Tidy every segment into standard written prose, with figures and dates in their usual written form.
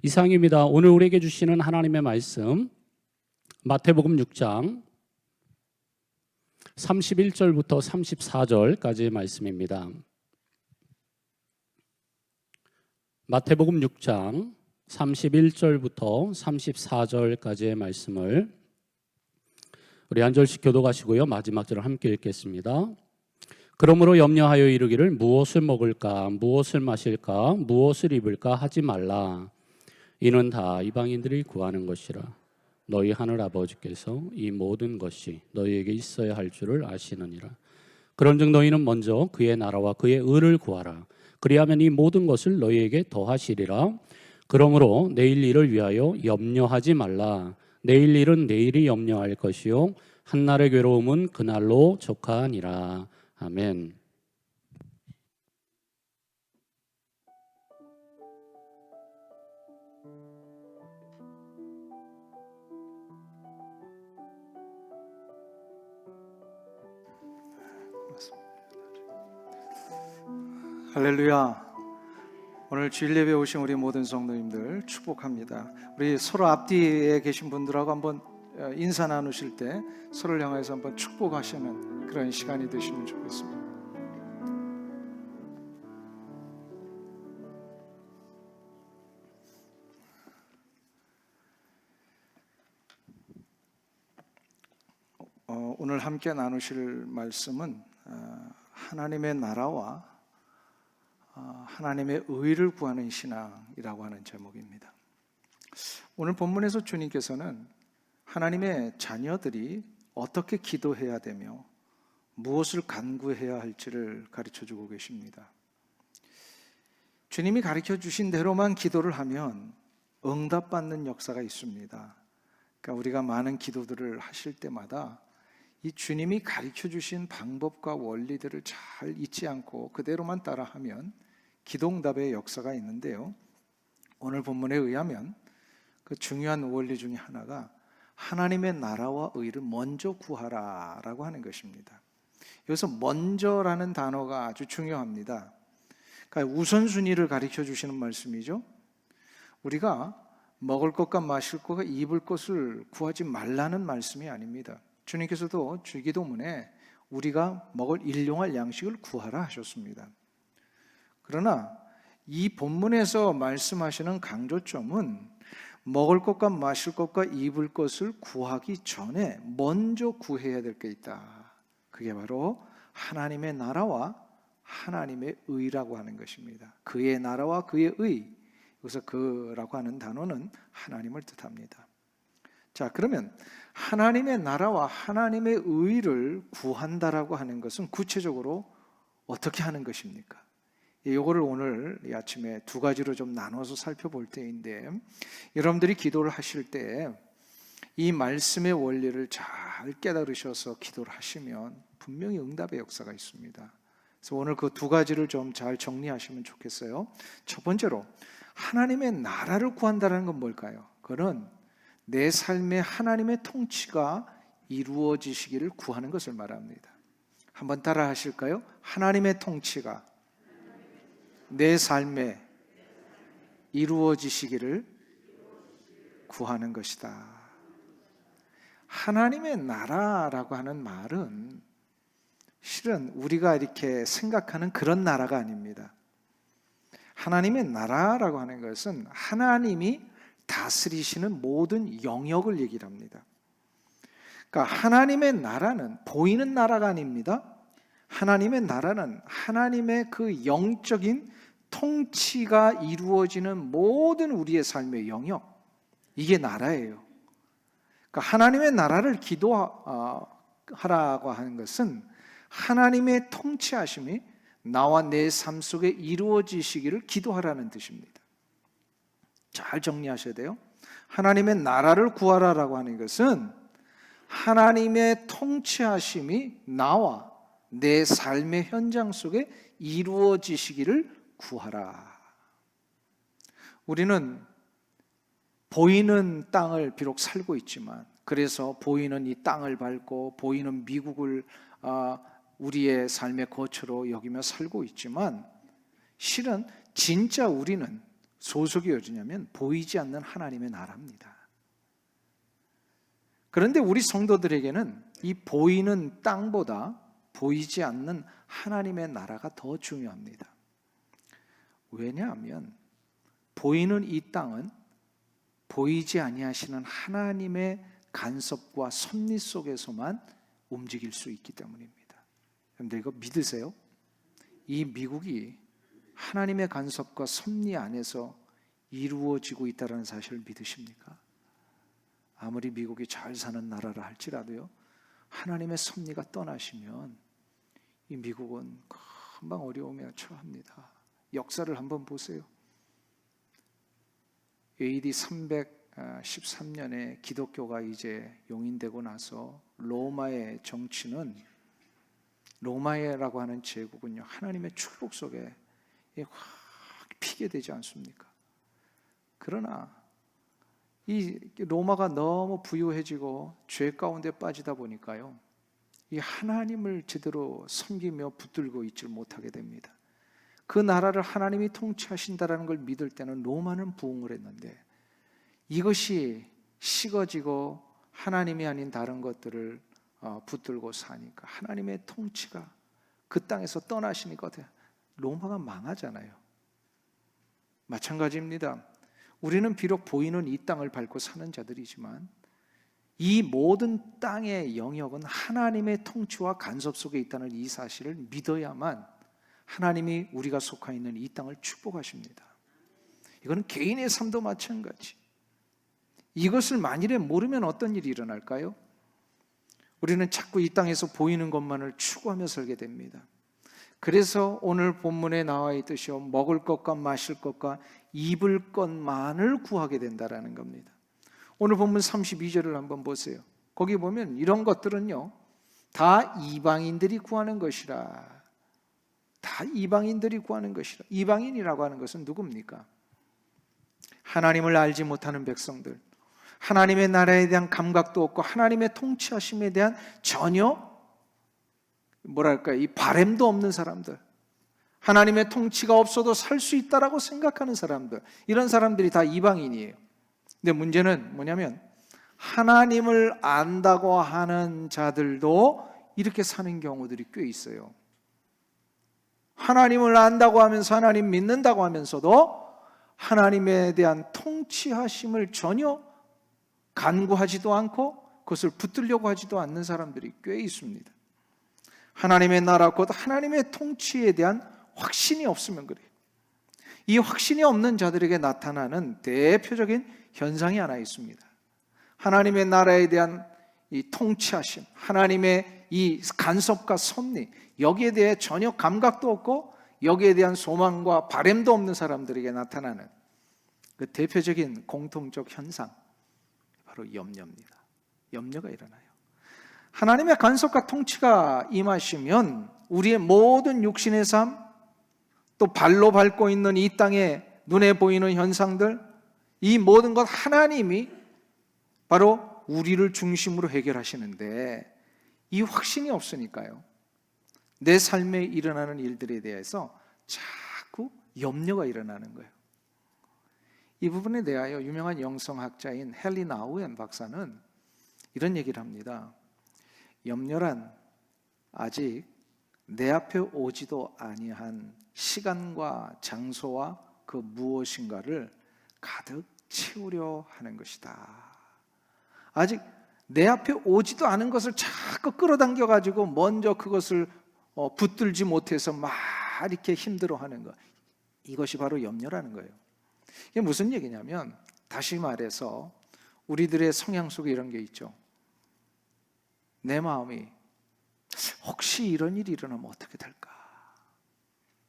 이상입니다. 오늘 우리에게 주시는 하나님의 말씀 마태복음 6장 31절부터 34절까지의 말씀입니다. 마태복음 6장 31절부터 34절까지의 말씀을 우리 한 절씩 교독하시고요. 마지막 절을 함께 읽겠습니다. 그러므로 염려하여 이르기를 무엇을 먹을까, 무엇을 마실까, 무엇을 입을까 하지 말라. 이는 다 이방인들이 구하는 것이라. 너희 하늘 아버지께서 이 모든 것이 너희에게 있어야 할 줄을 아시느니라. 그런즉 너희는 먼저 그의 나라와 그의 의를 구하라. 그리하면 이 모든 것을 너희에게 더하시리라. 그러므로 내일 일을 위하여 염려하지 말라. 내일 일은 내일이 염려할 것이요 한날의 괴로움은 그날로 족하니라. 아멘. 할렐루야. 오늘 주일 예배에 오신 우리 모든 성도님들 축복합니다. 우리 서로 앞뒤에 계신 분들하고 한번 인사 나누실 때 서로를 향해서 한번 축복하시는 그런 시간이 되시면 좋겠습니다. 오늘 함께 나누실 말씀은 하나님의 나라와 하나님의 의를 구하는 신앙이라고 하는 제목입니다. 오늘 본문에서 주님께서는 하나님의 자녀들이 어떻게 기도해야 되며 무엇을 간구해야 할지를 가르쳐주고 계십니다. 주님이 가르쳐 주신 대로만 기도를 하면 응답받는 역사가 있습니다. 그러니까 우리가 많은 기도들을 하실 때마다 이 주님이 가르쳐 주신 방법과 원리들을 잘 잊지 않고 그대로만 따라하면 기도응답의 역사가 있는데요, 오늘 본문에 의하면 그 중요한 원리 중에 하나가 하나님의 나라와 의를 먼저 구하라라고 하는 것입니다. 여기서 먼저라는 단어가 아주 중요합니다. 그러니까 우선순위를 가르쳐 주시는 말씀이죠. 우리가 먹을 것과 마실 것과 입을 것을 구하지 말라는 말씀이 아닙니다. 주님께서도 주기도문에 우리가 먹을 일용할 양식을 구하라 하셨습니다. 그러나 이 본문에서 말씀하시는 강조점은 먹을 것과 마실 것과 입을 것을 구하기 전에 먼저 구해야 될 게 있다. 그게 바로 하나님의 나라와 하나님의 의라고 하는 것입니다. 그의 나라와 그의 의, 여기서 그라고 하는 단어는 하나님을 뜻합니다. 자, 그러면 하나님의 나라와 하나님의 의를 구한다라고 하는 것은 구체적으로 어떻게 하는 것입니까? 이거를 오늘 이 아침에 두 가지로 좀 나눠서 살펴볼 때인데, 여러분들이 기도를 하실 때 이 말씀의 원리를 잘 깨달으셔서 기도를 하시면 분명히 응답의 역사가 있습니다. 그래서 오늘 그 두 가지를 좀 잘 정리하시면 좋겠어요. 첫 번째로 하나님의 나라를 구한다는 건 뭘까요? 그건 내 삶에 하나님의 통치가 이루어지시기를 구하는 것을 말합니다. 한번 따라 하실까요? 하나님의 통치가 내 삶에 이루어지시기를 구하는 것이다. 하나님의 나라라고 하는 말은 실은 우리가 이렇게 생각하는 그런 나라가 아닙니다. 하나님의 나라라고 하는 것은 하나님이 다스리시는 모든 영역을 얘기를 합니다. 그러니까 하나님의 나라는 보이는 나라가 아닙니다. 하나님의 나라는 하나님의 그 영적인 통치가 이루어지는 모든 우리의 삶의 영역, 이게 나라예요. 그러니까 하나님의 나라를 기도하라고 하는 것은 하나님의 통치하심이 나와 내 삶 속에 이루어지시기를 기도하라는 뜻입니다. 잘 정리하셔야 돼요. 하나님의 나라를 구하라라고 하는 것은 하나님의 통치하심이 나와 내 삶의 현장 속에 이루어지시기를 구하라. 우리는 보이는 땅을 비록 살고 있지만, 그래서 보이는 이 땅을 밟고 보이는 미국을 우리의 삶의 거처로 여기며 살고 있지만, 실은 진짜 우리는 소속이 어디냐면 보이지 않는 하나님의 나라입니다. 그런데 우리 성도들에게는 이 보이는 땅보다 보이지 않는 하나님의 나라가 더 중요합니다. 왜냐하면 보이는 이 땅은 보이지 아니하시는 하나님의 간섭과 섭리 속에서만 움직일 수 있기 때문입니다. 여러분들 이거 믿으세요? 이 미국이 하나님의 간섭과 섭리 안에서 이루어지고 있다는 사실을 믿으십니까? 아무리 미국이 잘 사는 나라라 할지라도요, 하나님의 섭리가 떠나시면 이 미국은 금방 어려움에 처합니다. 역사를 한번 보세요. AD 313년에 기독교가 이제 용인되고 나서 로마의 정치는, 로마라고 하는 제국은요, 하나님의 축복 속에 확 피게 되지 않습니까? 그러나 이 로마가 너무 부유해지고 죄 가운데 빠지다 보니까요, 이 하나님을 제대로 섬기며 붙들고 있지 못하게 됩니다. 그 나라를 하나님이 통치하신다라는 걸 믿을 때는 로마는 부흥을 했는데, 이것이 식어지고 하나님이 아닌 다른 것들을 붙들고 사니까, 하나님의 통치가 그 땅에서 떠나시니까 로마가 망하잖아요. 마찬가지입니다. 우리는 비록 보이는 이 땅을 밟고 사는 자들이지만 이 모든 땅의 영역은 하나님의 통치와 간섭 속에 있다는 이 사실을 믿어야만 하나님이 우리가 속해 있는 이 땅을 축복하십니다. 이거는 개인의 삶도 마찬가지. 이것을 만일에 모르면 어떤 일이 일어날까요? 우리는 자꾸 이 땅에서 보이는 것만을 추구하며 살게 됩니다. 그래서 오늘 본문에 나와 있듯이 먹을 것과 마실 것과 입을 것만을 구하게 된다라는 겁니다. 오늘 본문 32절을 한번 보세요. 거기 보면 이런 것들은요, 다 이방인들이 구하는 것이라. 다 이방인들이 구하는 것이라. 이방인이라고 하는 것은 누굽니까? 하나님을 알지 못하는 백성들, 하나님의 나라에 대한 감각도 없고 하나님의 통치하심에 대한 전혀 이 바램도 없는 사람들, 하나님의 통치가 없어도 살 수 있다라고 생각하는 사람들, 이런 사람들이 다 이방인이에요. 근데 문제는 뭐냐면 하나님을 안다고 하는 자들도 이렇게 사는 경우들이 꽤 있어요. 하나님을 안다고 하면서, 하나님 믿는다고 하면서도 하나님에 대한 통치하심을 전혀 간구하지도 않고 그것을 붙들려고 하지도 않는 사람들이 꽤 있습니다. 하나님의 나라 곧 하나님의 통치에 대한 확신이 없으면 그래요. 이 확신이 없는 자들에게 나타나는 대표적인 현상이 하나 있습니다. 하나님의 나라에 대한 이 통치하심, 하나님의 이 간섭과 섭리, 여기에 대해 전혀 감각도 없고 여기에 대한 소망과 바램도 없는 사람들에게 나타나는 그 대표적인 공통적 현상, 바로 염려입니다. 염려가 일어나요. 하나님의 간섭과 통치가 임하시면 우리의 모든 육신의 삶, 또 발로 밟고 있는 이 땅에 눈에 보이는 현상들, 이 모든 것 하나님이 바로 우리를 중심으로 해결하시는데, 이 확신이 없으니까요, 내 삶에 일어나는 일들에 대해서 자꾸 염려가 일어나는 거예요. 이 부분에 대하여 유명한 영성학자인 헨리 나우엔 박사는 이런 얘기를 합니다. 염려란 아직 내 앞에 오지도 아니한 시간과 장소와 그 무엇인가를 가득 채우려 하는 것이다. 아직 내 앞에 오지도 않은 것을 자꾸 끌어당겨 가지고 먼저 그것을 붙들지 못해서 막 이렇게 힘들어하는 것, 이것이 바로 염려라는 거예요. 이게 무슨 얘기냐면, 다시 말해서 우리들의 성향 속에 이런 게 있죠. 내 마음이 혹시 이런 일이 일어나면 어떻게 될까?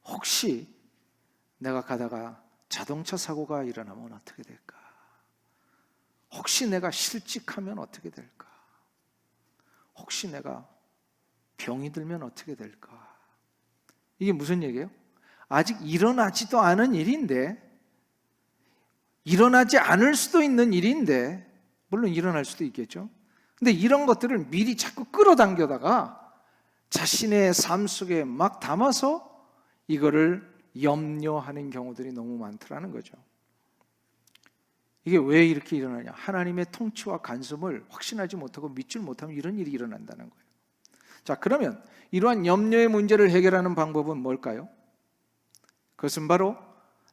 혹시 내가 가다가 자동차 사고가 일어나면 어떻게 될까? 혹시 내가 실직하면 어떻게 될까? 혹시 내가 병이 들면 어떻게 될까? 이게 무슨 얘기예요? 아직 일어나지도 않은 일인데, 일어나지 않을 수도 있는 일인데, 물론 일어날 수도 있겠죠. 근데 이런 것들을 미리 자꾸 끌어당겨다가 자신의 삶 속에 막 담아서 이거를 염려하는 경우들이 너무 많더라는 거죠. 이게 왜 이렇게 일어나냐? 하나님의 통치와 간섭을 확신하지 못하고 믿지 못하면 이런 일이 일어난다는 거예요. 자, 그러면 이러한 염려의 문제를 해결하는 방법은 뭘까요? 그것은 바로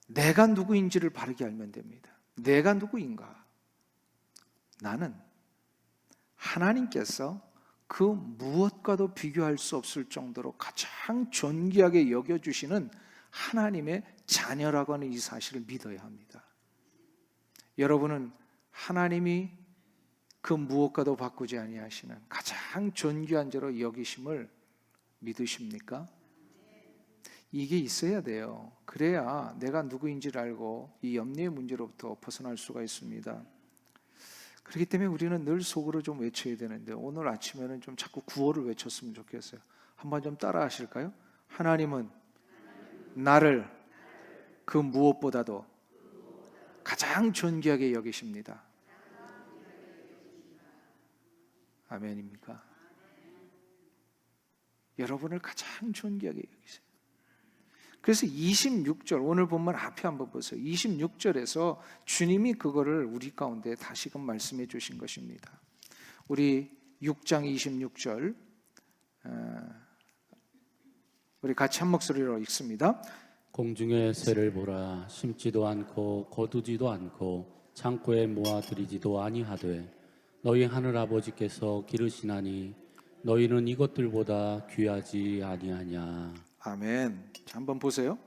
내가 누구인지를 바르게 알면 됩니다. 내가 누구인가? 나는 하나님께서 그 무엇과도 비교할 수 없을 정도로 가장 존귀하게 여겨주시는 하나님의 자녀라고 하는 이 사실을 믿어야 합니다. 여러분은 하나님이 그 무엇과도 바꾸지 아니하시는 가장 존귀한 자로 여기심을 믿으십니까? 이게 있어야 돼요. 그래야 내가 누구인지를 알고 이 염려의 문제로부터 벗어날 수가 있습니다. 그렇기 때문에 우리는 늘 속으로 좀 외쳐야 되는데 오늘 아침에는 좀 자꾸 구호를 외쳤으면 좋겠어요. 한번 좀 따라 하실까요? 하나님은 나를 그 무엇보다도 가장 존귀하게 여기십니다. 아멘입니까? 여러분을 가장 존귀하게 여기세요. 그래서 26절 오늘 본문 앞에 한번 보세요. 26절에서 주님이 그거를 우리 가운데 다시금 말씀해 주신 것입니다. 우리 6장 26절 우리 같이 한 목소리로 읽습니다. 공중의 새를 보라. 심지도 않고 거두지도 않고 창고에 모아들이지도 아니하되 너희 하늘 아버지께서 기르시나니 너희는 이것들보다 귀하지 아니하냐. 아멘. 자, 한번 보세요.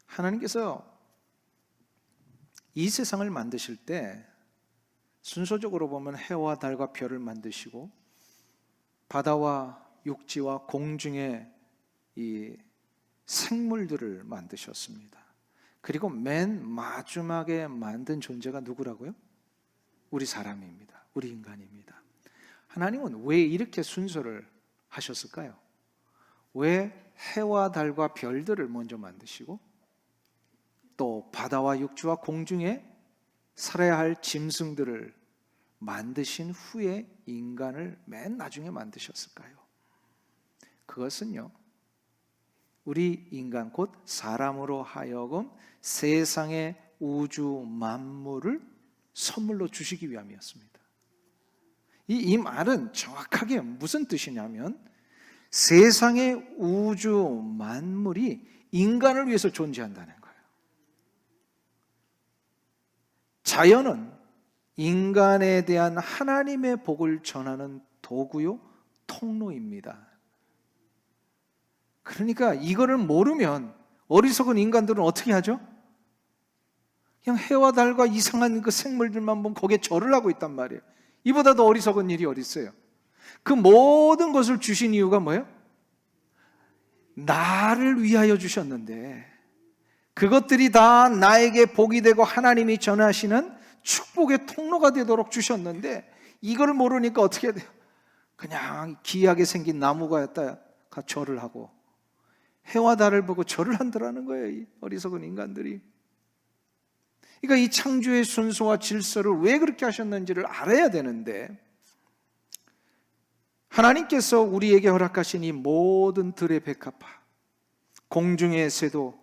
하나님께서 이 세상을 만드실 때 순서적으로 보면 해와 달과 별을 만드시고 바다와 육지와 공중의 이 생물들을 만드셨습니다. 그리고 맨 마지막에 만든 존재가 누구라고요? 우리 사람입니다. 우리 인간입니다. 하나님은 왜 이렇게 순서를 하셨을까요? 왜 해와 달과 별들을 먼저 만드시고 또 바다와 육지와 공중에 살아야 할 짐승들을 만드신 후에 인간을 맨 나중에 만드셨을까요? 그것은요, 우리 인간 곧 사람으로 하여금 세상의 우주 만물을 선물로 주시기 위함이었습니다. 이 말은 정확하게 무슨 뜻이냐면 세상의 우주 만물이 인간을 위해서 존재한다는 거예요. 자연은 인간에 대한 하나님의 복을 전하는 도구요, 통로입니다. 그러니까 이거를 모르면 어리석은 인간들은 어떻게 하죠? 그냥 해와 달과 이상한 그 생물들만 보면 거기에 절을 하고 있단 말이에요. 이보다 더 어리석은 일이 어디 있어요? 그 모든 것을 주신 이유가 뭐예요? 나를 위하여 주셨는데 그것들이 다 나에게 복이 되고 하나님이 전하시는 축복의 통로가 되도록 주셨는데 이걸 모르니까 어떻게 해야 돼요? 그냥 기이하게 생긴 나무가 절을 하고 해와 달을 보고 절을 한다라는 거예요. 이 어리석은 인간들이. 그러니까 이 창조의 순서와 질서를 왜 그렇게 하셨는지를 알아야 되는데 하나님께서 우리에게 허락하신 이 모든 들의 백합화, 공중의 새도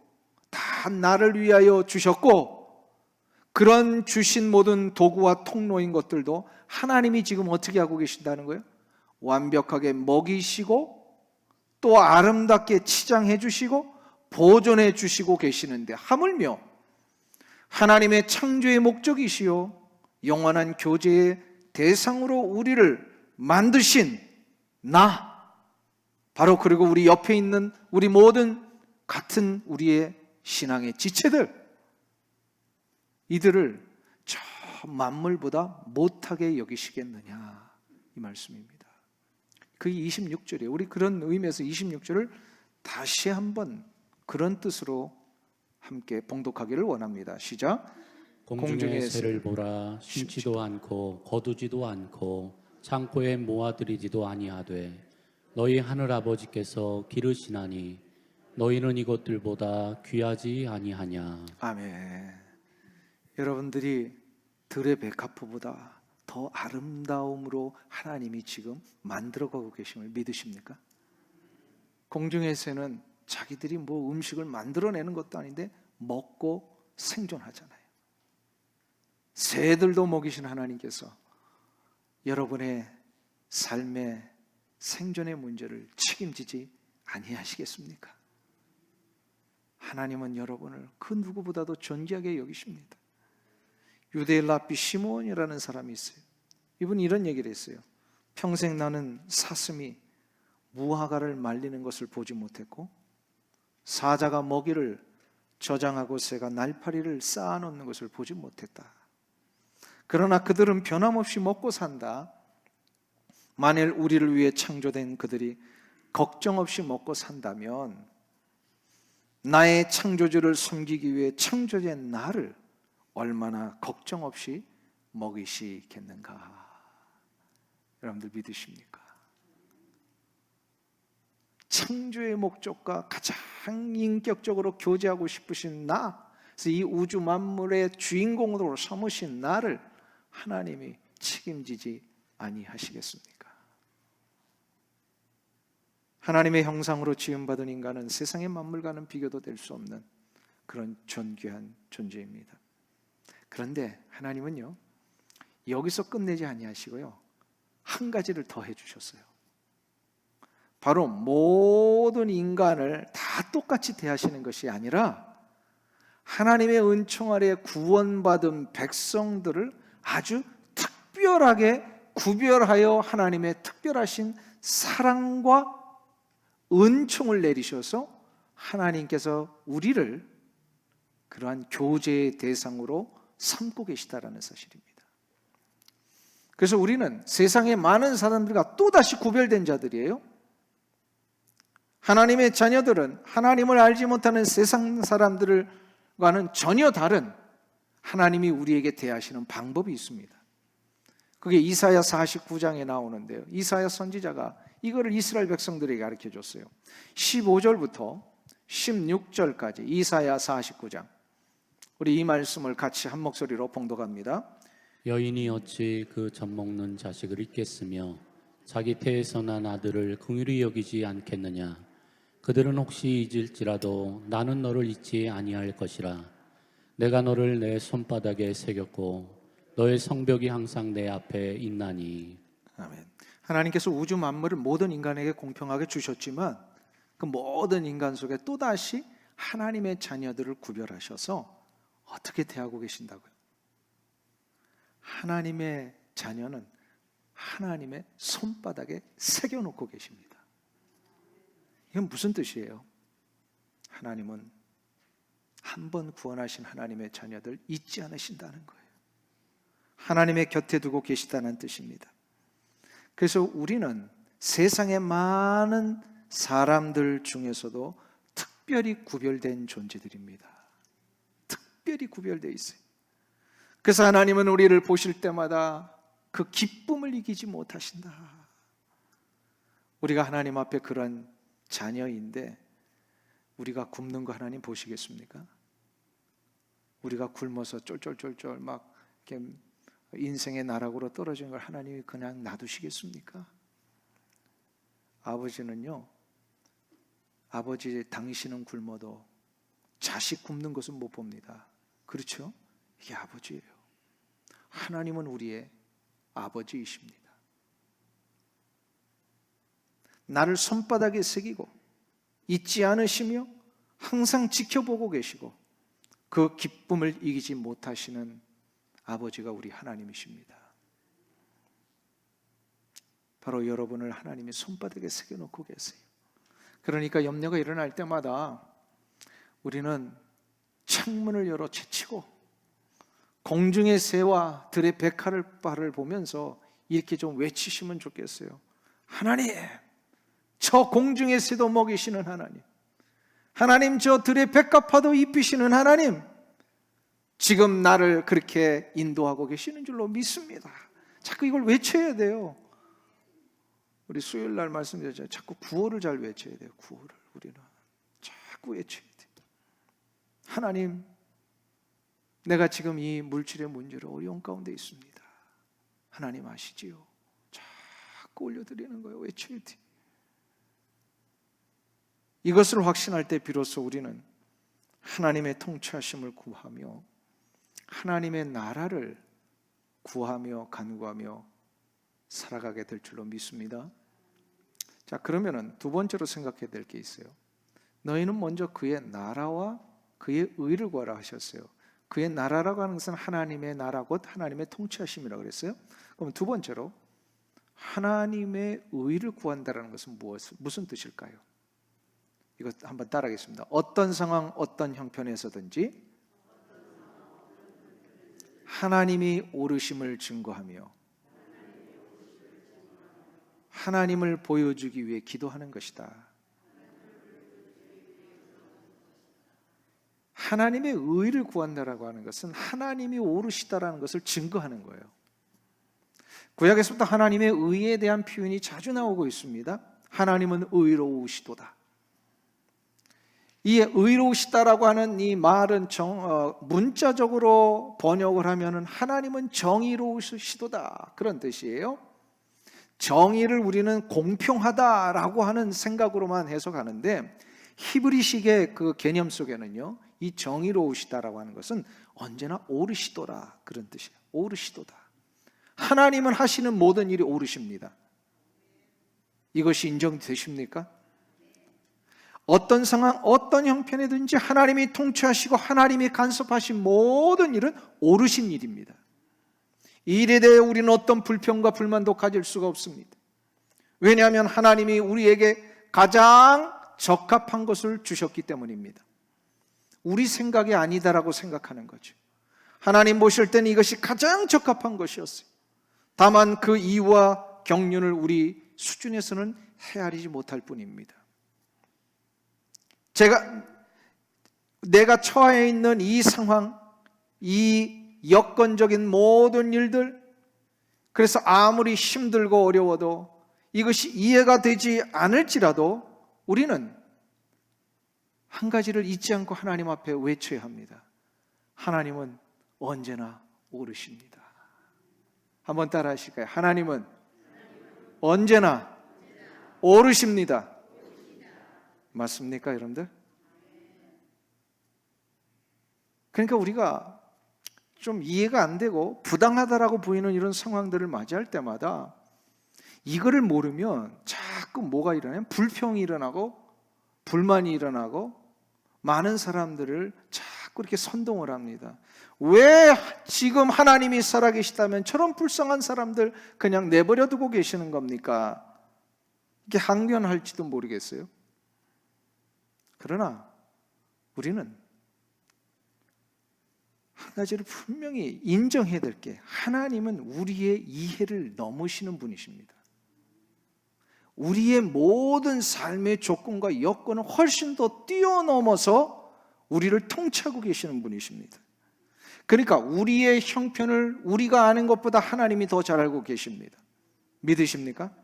다 나를 위하여 주셨고 그런 주신 모든 도구와 통로인 것들도 하나님이 지금 어떻게 하고 계신다는 거예요? 완벽하게 먹이시고 또 아름답게 치장해 주시고 보존해 주시고 계시는데 하물며 하나님의 창조의 목적이시요 영원한 교제의 대상으로 우리를 만드신 나 바로 그리고 우리 옆에 있는 우리 모든 같은 우리의 신앙의 지체들 이들을 저 만물보다 못하게 여기시겠느냐 이 말씀입니다. 그게 26절이에요. 우리 그런 의미에서 26절을 다시 한번 그런 뜻으로 함께 봉독하기를 원합니다. 시작. 공중의 새를 보라. 심지도 않고 거두지도 않고 창고에 모아들이지도 아니하되 너희 하늘 아버지께서 기르시나니 너희는 이것들보다 귀하지 아니하냐. 아멘. 여러분들이 들의 백합화보다 더 아름다움으로 하나님이 지금 만들어가고 계심을 믿으십니까? 공중의 새는 자기들이 뭐 음식을 만들어내는 것도 아닌데 먹고 생존하잖아요. 새들도 먹이신 하나님께서 여러분의 삶의 생존의 문제를 책임지지 아니하시겠습니까? 하나님은 여러분을 그 누구보다도 존귀하게 여기십니다. 유대의 랍비 시몬이라는 사람이 있어요. 이분이 이런 얘기를 했어요. 평생 나는 사슴이 무화과를 말리는 것을 보지 못했고 사자가 먹이를 저장하고 새가 날파리를 쌓아놓는 것을 보지 못했다. 그러나 그들은 변함없이 먹고 산다. 만일 우리를 위해 창조된 그들이 걱정 없이 먹고 산다면 나의 창조주를 섬기기 위해 창조된 나를 얼마나 걱정 없이 먹이시겠는가? 여러분들 믿으십니까? 창조의 목적과 가장 인격적으로 교제하고 싶으신 나, 그래서 이 우주 만물의 주인공으로 삼으신 나를 하나님이 책임지지 아니하시겠습니까? 하나님의 형상으로 지음받은 인간은 세상의 만물과는 비교도 될 수 없는 그런 존귀한 존재입니다. 그런데 하나님은요, 여기서 끝내지 아니하시고요, 한 가지를 더 해주셨어요. 바로 모든 인간을 다 똑같이 대하시는 것이 아니라 하나님의 은총 아래 구원받은 백성들을 아주 특별하게 구별하여 하나님의 특별하신 사랑과 은총을 내리셔서 하나님께서 우리를 그러한 교제의 대상으로 삼고 계시다라는 사실입니다. 그래서 우리는 세상의 많은 사람들과 또다시 구별된 자들이에요. 하나님의 자녀들은 하나님을 알지 못하는 세상 사람들과는 전혀 다른 하나님이 우리에게 대하시는 방법이 있습니다. 그게 이사야 49장에 나오는데요, 이사야 선지자가 이거를 이스라엘 백성들에게 가르쳐 줬어요. 15절부터 16절까지 이사야 49장, 우리 이 말씀을 같이 한 목소리로 봉독합니다. 여인이 어찌 그 젖먹는 자식을 잊겠으며 자기 태에서 난 아들을 긍휼히 여기지 않겠느냐. 그들은 혹시 잊을지라도 나는 너를 잊지 아니할 것이라. 내가 너를 내 손바닥에 새겼고 너의 성벽이 항상 내 앞에 있나니. 아멘. 하나님께서 우주 만물을 모든 인간에게 공평하게 주셨지만 그 모든 인간 속에 또다시 하나님의 자녀들을 구별하셔서 어떻게 대하고 계신다고요? 하나님의 자녀는 하나님의 손바닥에 새겨놓고 계십니다. 이건 무슨 뜻이에요? 하나님은 한 번 구원하신 하나님의 자녀들 잊지 않으신다는 거예요. 하나님의 곁에 두고 계시다는 뜻입니다. 그래서 우리는 세상의 많은 사람들 중에서도 특별히 구별된 존재들입니다. 특별히 구별되어 있어요. 그래서 하나님은 우리를 보실 때마다 그 기쁨을 이기지 못하신다. 우리가 하나님 앞에 그런 자녀인데 우리가 굶는 거 하나님 보시겠습니까? 우리가 굶어서 쫄쫄쫄쫄 막 이렇게 인생의 나락으로 떨어진 걸 하나님이 그냥 놔두시겠습니까? 아버지는요, 아버지 당신은 굶어도 자식 굶는 것은 못 봅니다. 그렇죠? 이게 아버지예요. 하나님은 우리의 아버지이십니다. 나를 손바닥에 새기고 잊지 않으시며 항상 지켜보고 계시고 그 기쁨을 이기지 못하시는 아버지가 우리 하나님이십니다. 바로 여러분을 하나님이 손바닥에 새겨놓고 계세요. 그러니까 염려가 일어날 때마다 우리는 창문을 열어 제치고 공중의 새와 들의 백합을 보면서 이렇게 좀 외치시면 좋겠어요. 하나님, 저 공중의 새도 먹이시는 하나님, 하나님 저 들의 백합화도 입히시는 하나님, 지금 나를 그렇게 인도하고 계시는 줄로 믿습니다. 자꾸 이걸 외쳐야 돼요. 우리 수요일 날 말씀드렸잖아요. 자꾸 구호를 잘 외쳐야 돼요. 구호를 우리는 자꾸 외쳐야 돼요. 하나님, 내가 지금 이 물질의 문제로 어려운 가운데 있습니다. 하나님 아시지요? 자꾸 올려드리는 거예요. 외쳐야 돼요. 이것을 확신할 때 비로소 우리는 하나님의 통치하심을 구하며 하나님의 나라를 구하며 간구하며 살아가게 될 줄로 믿습니다. 자, 그러면은 두 번째로 생각해야 될 게 있어요. 너희는 먼저 그의 나라와 그의 의를 구하라 하셨어요. 그의 나라라고 하는 것은 하나님의 나라 곧 하나님의 통치하심이라고 그랬어요. 그럼 두 번째로 하나님의 의를 구한다는 것은 무슨 뜻일까요? 이거 한번 따라하겠습니다. 어떤 상황, 어떤 형편에서든지 하나님이 옳으심을 증거하며 하나님을 보여주기 위해 기도하는 것이다. 하나님의 의를 구한다라고 하는 것은 하나님이 옳으시다라는 것을 증거하는 거예요. 구약에서부터 하나님의 의에 대한 표현이 자주 나오고 있습니다. 하나님은 의로우시도다. 이 의로우시다라고 하는 이 말은 문자적으로 번역을 하면은 하나님은 정의로우시도다 그런 뜻이에요. 정의를 우리는 공평하다라고 하는 생각으로만 해석하는데 히브리식의 그 개념 속에는요, 이 정의로우시다라고 하는 것은 언제나 옳으시도라 그런 뜻이에요. 옳으시도다. 하나님은 하시는 모든 일이 옳으십니다. 이것이 인정되십니까? 어떤 상황, 어떤 형편이든지 하나님이 통치하시고 하나님이 간섭하신 모든 일은 옳으신 일입니다. 이 일에 대해 우리는 어떤 불평과 불만도 가질 수가 없습니다. 왜냐하면 하나님이 우리에게 가장 적합한 것을 주셨기 때문입니다. 우리 생각이 아니다라고 생각하는 거죠. 하나님 보실 때는 이것이 가장 적합한 것이었어요. 다만 그 이유와 경륜을 우리 수준에서는 헤아리지 못할 뿐입니다. 내가 처해 있는 이 상황, 이 여건적인 모든 일들, 그래서 아무리 힘들고 어려워도 이것이 이해가 되지 않을지라도 우리는 한 가지를 잊지 않고 하나님 앞에 외쳐야 합니다. 하나님은 언제나 옳으십니다. 한번 따라 하실까요? 하나님은 언제나 옳으십니다. 맞습니까, 여러분들? 그러니까 우리가 좀 이해가 안 되고 부당하다라고 보이는 이런 상황들을 맞이할 때마다 이거를 모르면 자꾸 뭐가 일어나면 불평이 일어나고 불만이 일어나고 많은 사람들을 자꾸 이렇게 선동을 합니다. 왜 지금 하나님이 살아계시다면 저런 불쌍한 사람들 그냥 내버려 두고 계시는 겁니까? 이게 항변할지도 모르겠어요. 그러나 우리는 한 가지를 분명히 인정해야 될 게 하나님은 우리의 이해를 넘으시는 분이십니다. 우리의 모든 삶의 조건과 여건을 훨씬 더 뛰어넘어서 우리를 통치하고 계시는 분이십니다. 그러니까 우리의 형편을 우리가 아는 것보다 하나님이 더 잘 알고 계십니다. 믿으십니까?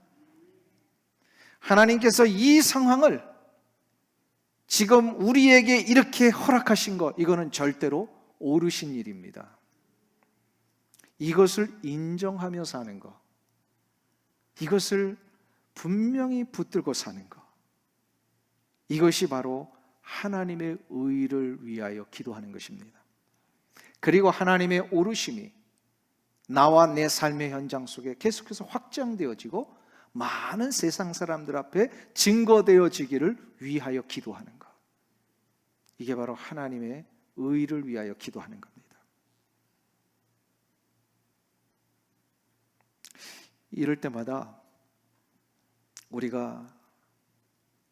하나님께서 이 상황을 지금 우리에게 이렇게 허락하신 것, 이거는 절대로 옳으신 일입니다. 이것을 인정하며 사는 것, 이것을 분명히 붙들고 사는 것, 이것이 바로 하나님의 의를 위하여 기도하는 것입니다. 그리고 하나님의 옳으심이 나와 내 삶의 현장 속에 계속해서 확장되어지고 많은 세상 사람들 앞에 증거되어지기를 위하여 기도하는 것, 이게 바로 하나님의 의를 위하여 기도하는 겁니다. 이럴 때마다 우리가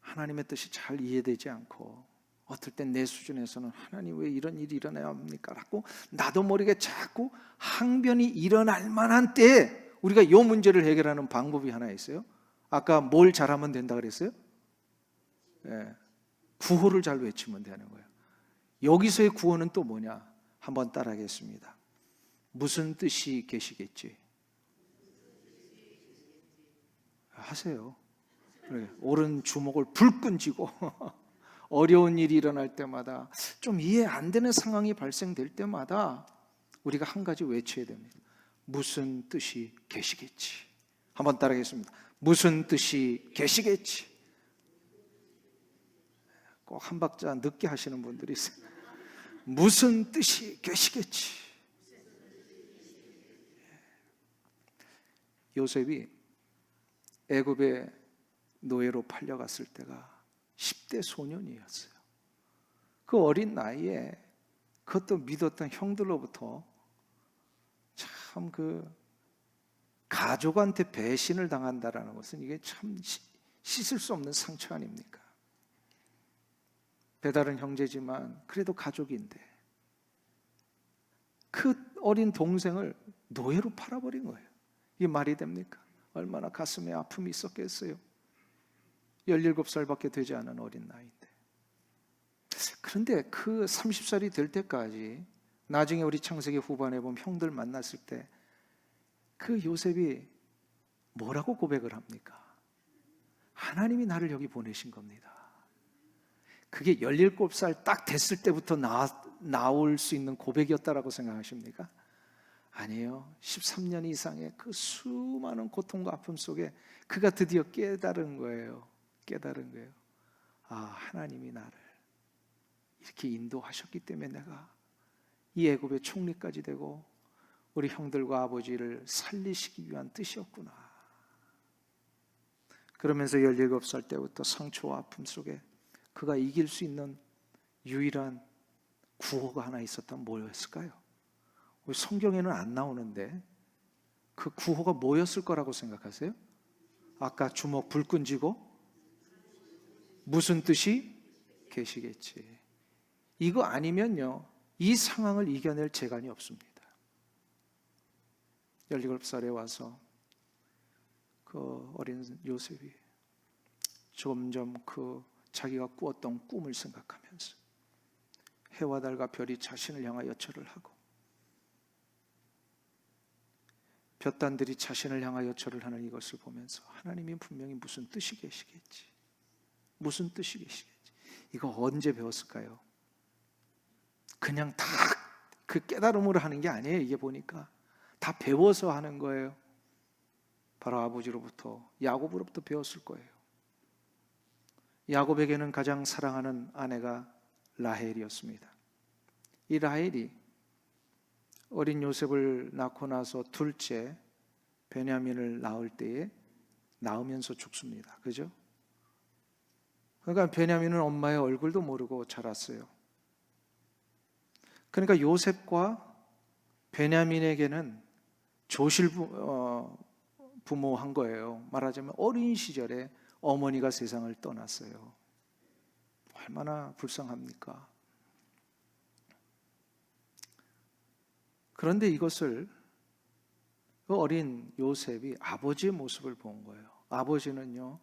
하나님의 뜻이 잘 이해되지 않고 어떨 땐 내 수준에서는 하나님 왜 이런 일이 일어나야 합니까? 라고 나도 모르게 자꾸 항변이 일어날 만한 때에 우리가 이 문제를 해결하는 방법이 하나 있어요. 아까 뭘 잘하면 된다 그랬어요? 구호를 잘 외치면 되는 거예요. 여기서의 구호는 또 뭐냐? 한번 따라하겠습니다. 무슨 뜻이 계시겠지? 하세요. 오른 주먹을 불끈 쥐고 어려운 일이 일어날 때마다 좀 이해 안 되는 상황이 발생될 때마다 우리가 한 가지 외쳐야 됩니다. 무슨 뜻이 계시겠지? 한번 따라하겠습니다. 무슨 뜻이 계시겠지? 꼭 한 박자 늦게 하시는 분들이 있어요. 무슨 뜻이 계시겠지? 요셉이 애굽의 노예로 팔려갔을 때가 10대 소년이었어요. 그 어린 나이에 그것도 믿었던 형들로부터 참 그 가족한테 배신을 당한다라는 것은 이게 참 씻을 수 없는 상처 아닙니까? 배다른 형제지만 그래도 가족인데 그 어린 동생을 노예로 팔아버린 거예요. 이게 말이 됩니까? 얼마나 가슴에 아픔이 있었겠어요. 17살밖에 되지 않은 어린 나이인데. 그런데 그 30살이 될 때까지, 나중에 우리 창세기 후반에 보면 형들 만났을 때 그 요셉이 뭐라고 고백을 합니까? 하나님이 나를 여기 보내신 겁니다. 그게 17살 딱 됐을 때부터 나올 수 있는 고백이었다라고 생각하십니까? 아니에요. 13년 이상의 그 수많은 고통과 아픔 속에 그가 드디어 깨달은 거예요. 하나님이 나를 이렇게 인도하셨기 때문에 내가 이 애굽의 총리까지 되고 우리 형들과 아버지를 살리시기 위한 뜻이었구나. 그러면서 17살 때부터 상처와 아픔 속에 그가 이길 수 있는 유일한 구호가 하나 있었다면 뭐였을까요? 우리 성경에는 안 나오는데 그 구호가 뭐였을 거라고 생각하세요? 아까 주먹 불끈 쥐고 무슨 뜻이 계시겠지. 이거 아니면요, 이 상황을 이겨낼 재간이 없습니다. 17살에 와서 그 어린 요셉이 점점 그 자기가 꾸었던 꿈을 생각하면서 해와 달과 별이 자신을 향하여 절을 하고 볕단들이 자신을 향하여 절을 하는 이것을 보면서 하나님이 분명히 무슨 뜻이 계시겠지. 이거 언제 배웠을까요? 그냥 다 그 깨달음으로 하는 게 아니에요. 이게 보니까 다 배워서 하는 거예요. 바로 아버지로부터, 야곱으로부터 배웠을 거예요. 야곱에게는 가장 사랑하는 아내가 라헬이었습니다. 이 라헬이 어린 요셉을 낳고 나서 둘째 베냐민을 낳을 때에 낳으면서 죽습니다. 그죠? 그러니까 베냐민은 엄마의 얼굴도 모르고 자랐어요. 그러니까 요셉과 베냐민에게는 조실 부모한 거예요. 말하자면 어린 시절에 어머니가 세상을 떠났어요. 얼마나 불쌍합니까? 그런데 이것을 그 어린 요셉이 아버지의 모습을 본 거예요. 아버지는요,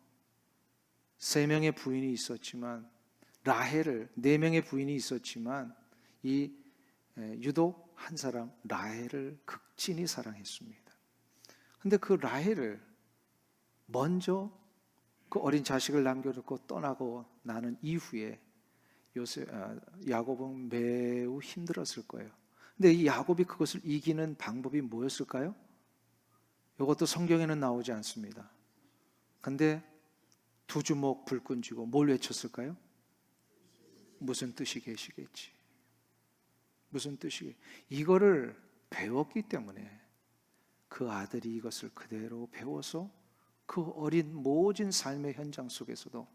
3명의 부인이 있었지만 라헬을, 4명의 부인이 있었지만 이 유독 한 사람 라헬을 극진히 사랑했습니다. 근데 그 라헬을 먼저 그 어린 자식을 남겨두고 떠나고 나는 이후에 야곱은 매우 힘들었을 거예요. 근데 이 야곱이 그것을 이기는 방법이 뭐였을까요? 이것도 성경에는 나오지 않습니다. 근데 2주먹 불끈 쥐고 뭘 외쳤을까요? 무슨 뜻이 계시겠지. 이거를 배웠기 때문에 그 아들이 이것을 그대로 배워서 그 어린 모진 삶의 현장 속에서도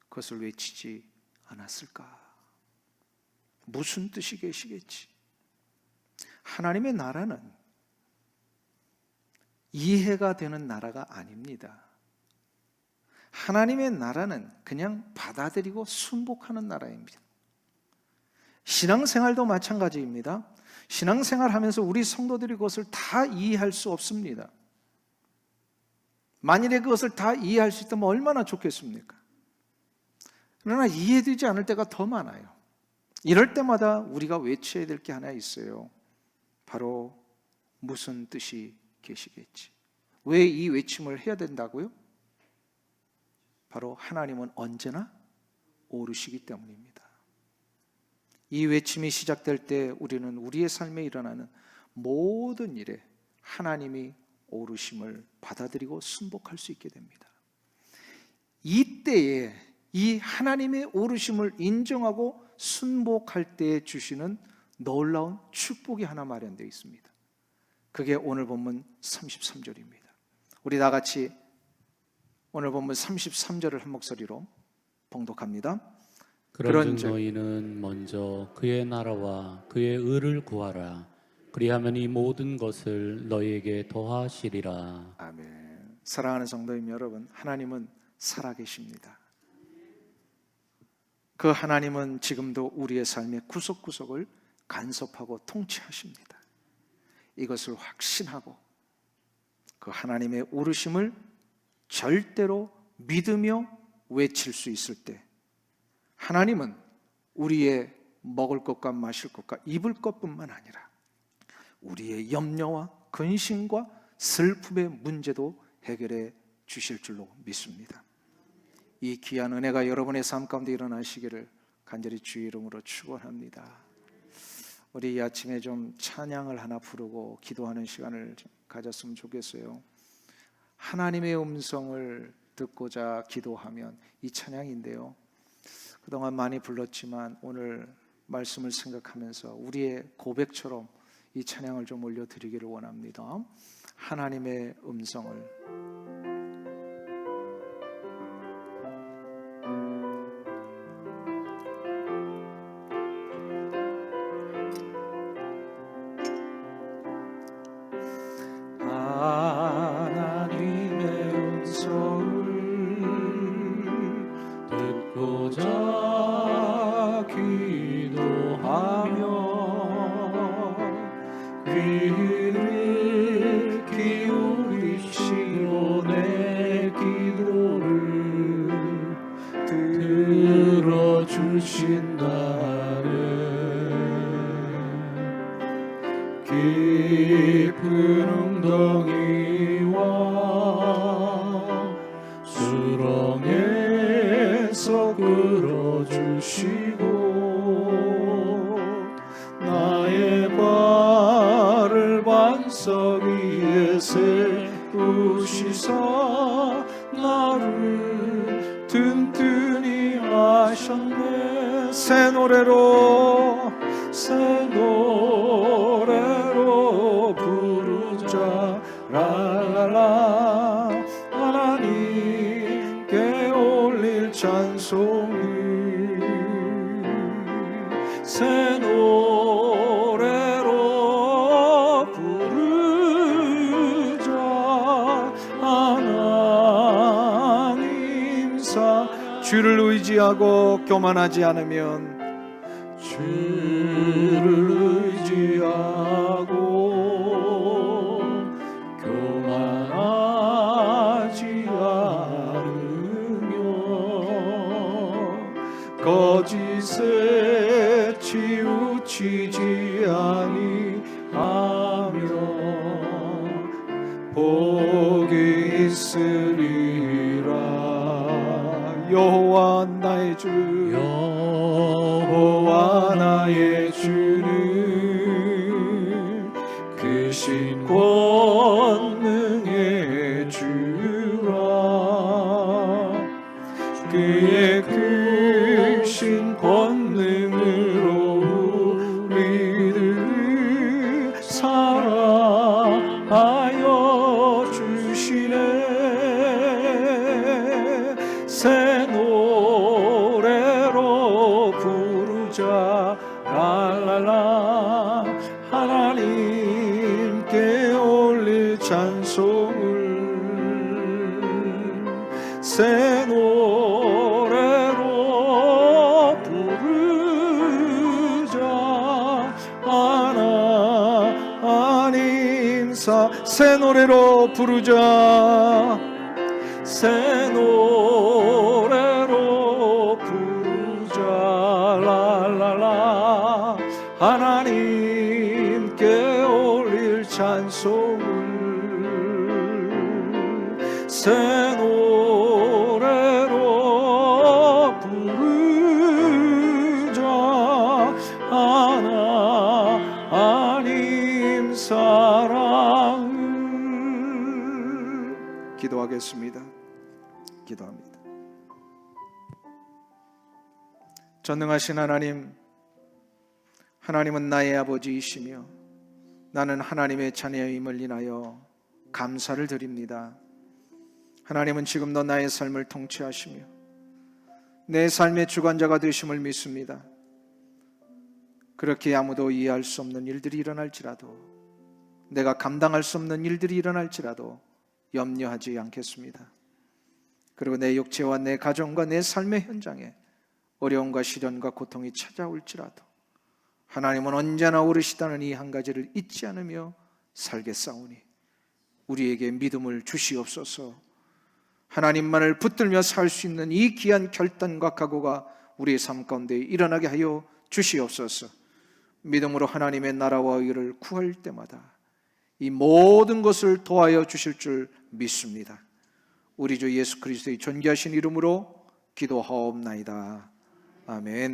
그것을 외치지 않았을까? 무슨 뜻이 계시겠지. 하나님의 나라는 이해가 되는 나라가 아닙니다. 하나님의 나라는 그냥 받아들이고 순복하는 나라입니다. 신앙생활도 마찬가지입니다. 신앙생활하면서 우리 성도들이 그것을 다 이해할 수 없습니다. 만일에 그것을 다 이해할 수 있다면 얼마나 좋겠습니까? 그러나 이해되지 않을 때가 더 많아요. 이럴 때마다 우리가 외쳐야 될 게 하나 있어요. 바로 무슨 뜻이 계시겠지. 왜 이 외침을 해야 된다고요? 바로 하나님은 언제나 오르시기 때문입니다. 이 외침이 시작될 때 우리는 우리의 삶에 일어나는 모든 일에 하나님이 오르심을 받아들이고 순복할 수 있게 됩니다. 이때에 이 하나님의 오르심을 인정하고 순복할 때 주시는 놀라운 축복이 하나 마련되어 있습니다. 그게 오늘 본문 33절입니다. 우리 다 같이 오늘 본문 33절을 한 목소리로 봉독합니다. 그런즉 너희는 먼저 그의 나라와 그의 의를 구하라. 그리하면 이 모든 것을 너희에게 더하시리라. 아멘. 사랑하는 성도님 여러분, 하나님은 살아계십니다. 그 하나님은 지금도 우리의 삶의 구석구석을 간섭하고 통치하십니다. 이것을 확신하고 그 하나님의 오르심을 절대로 믿으며 외칠 수 있을 때, 하나님은 우리의 먹을 것과 마실 것과 입을 것뿐만 아니라 우리의 염려와 근심과 슬픔의 문제도 해결해 주실 줄로 믿습니다. 이 귀한 은혜가 여러분의 삶 가운데 일어나시기를 간절히 주의 이름으로 축원합니다. 우리 이 아침에 좀 찬양을 하나 부르고 기도하는 시간을 좀 가졌으면 좋겠어요. 하나님의 음성을 듣고자 기도하면 이 찬양인데요, 그동안 많이 불렀지만 오늘 말씀을 생각하면서 우리의 고백처럼 이 찬양을 좀 올려드리기를 원합니다. 하나님의 음성을. 하나님의 음성을 듣고자 기도하며 귀를 기울이시고 내 기도를 들어주신다는 깊은 웅덩이와 수렁에서 끌어주시고 나의 발을 반석 위에 세우시사 나를 든든히 하셨네. 새 노래로 부르자 랄랄라. 하나님께 올릴 찬송이 새 노래로 부르자. 하나님 주를 의지하고 교만하지 않으면, 주를 의지하고 교만하지 않으면 거짓에 치우치지 아니하며 복이 있으리라. 여호와 나의 주, 여호와 나의 주는 크신 권능의 주라. 그의 크신 권능으로 우리를 사랑하여 주시네. 새 노래로 부르자 랄랄라. 하나님께 올릴 찬송을 새 노래로 부르자. 하나님 새 노래로 부르자. 새 노래로 부르자 랄랄라. 하나님께 올릴 찬송을 새 노래로 부르자. 하나님 사랑을. 기도하겠습니다. 기도합니다. 전능하신 하나님, 하나님은 나의 아버지이시며 나는 하나님의 자녀임을 인하여 감사를 드립니다. 하나님은 지금도 나의 삶을 통치하시며 내 삶의 주관자가 되심을 믿습니다. 그렇게 아무도 이해할 수 없는 일들이 일어날지라도, 내가 감당할 수 없는 일들이 일어날지라도 염려하지 않겠습니다. 그리고 내 육체와 내 가정과 내 삶의 현장에 어려움과 시련과 고통이 찾아올지라도 하나님은 언제나 오르시다는 이 한 가지를 잊지 않으며 살겠사오니 우리에게 믿음을 주시옵소서. 하나님만을 붙들며 살 수 있는 이 귀한 결단과 각오가 우리의 삶 가운데 일어나게 하여 주시옵소서. 믿음으로 하나님의 나라와 의를 구할 때마다 이 모든 것을 도하여 주실 줄 믿습니다. 우리 주 예수 그리스도의 존귀하신 이름으로 기도하옵나이다. 아멘.